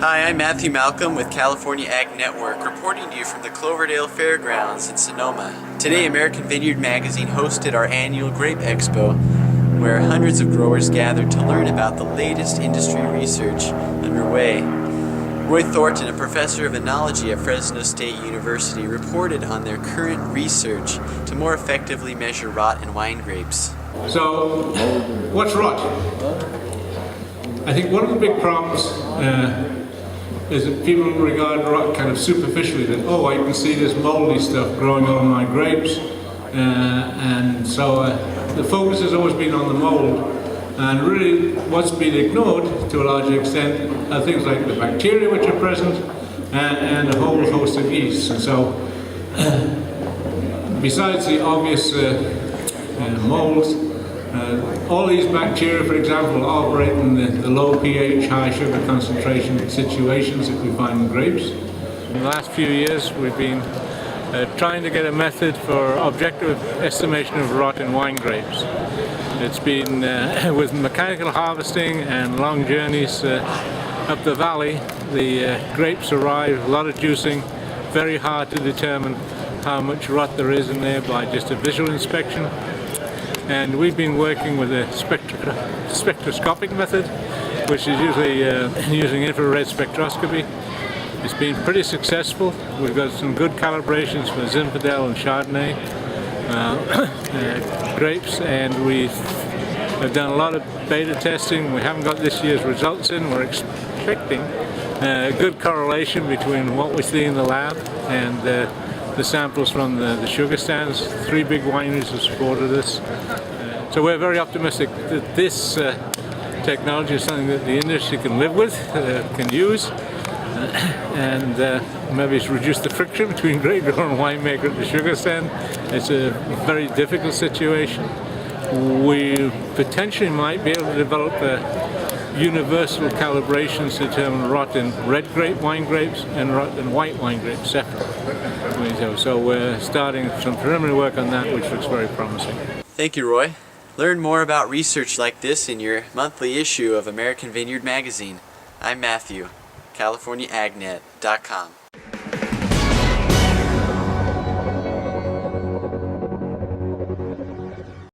Hi, I'm Matthew Malcolm with California Ag Network, reporting to you from the Cloverdale Fairgrounds in Sonoma. Today, American Vineyard Magazine hosted our annual Grape Expo, where hundreds of growers gathered to learn about the latest industry research underway. Roy Thornton, a professor of enology at Fresno State University, reported on their current research to more effectively measure rot in wine grapes. So, what's rot? I think one of the big problems is that people regard rot kind of superficially, that, oh, I can see this moldy stuff growing on my grapes, and so the focus has always been on the mold, and really what's been ignored to a large extent are things like the bacteria which are present and a whole host of yeasts. And so besides the obvious molds, all these bacteria, for example, operate in the low pH, high sugar concentration situations that we find in grapes. In the last few years we've been trying to get a method for objective estimation of rot in wine grapes. It's been with mechanical harvesting and long journeys up the valley. The grapes arrive, a lot of juicing, very hard to determine how much rot there is in there by just a visual inspection. And we've been working with a spectroscopic method, which is usually using infrared spectroscopy. It's been pretty successful. We've got some good calibrations for Zinfandel and Chardonnay grapes, and we have done a lot of beta testing. We haven't got this year's results in. We're expecting a good correlation between what we see in the lab and the samples from the sugar stands. 3 big wineries have supported us. So we're very optimistic that this technology is something that the industry can live with, can use, and maybe it's reduced the friction between grape grower and winemaker at the sugar stand. It's a very difficult situation. We potentially might be able to develop universal calibrations to determine rot in red grape wine grapes and rot in white wine grapes separately. So we're starting some preliminary work on that, which looks very promising. Thank you, Roy. Learn more about research like this in your monthly issue of American Vineyard Magazine. I'm Matthew, CaliforniaAgNet.com.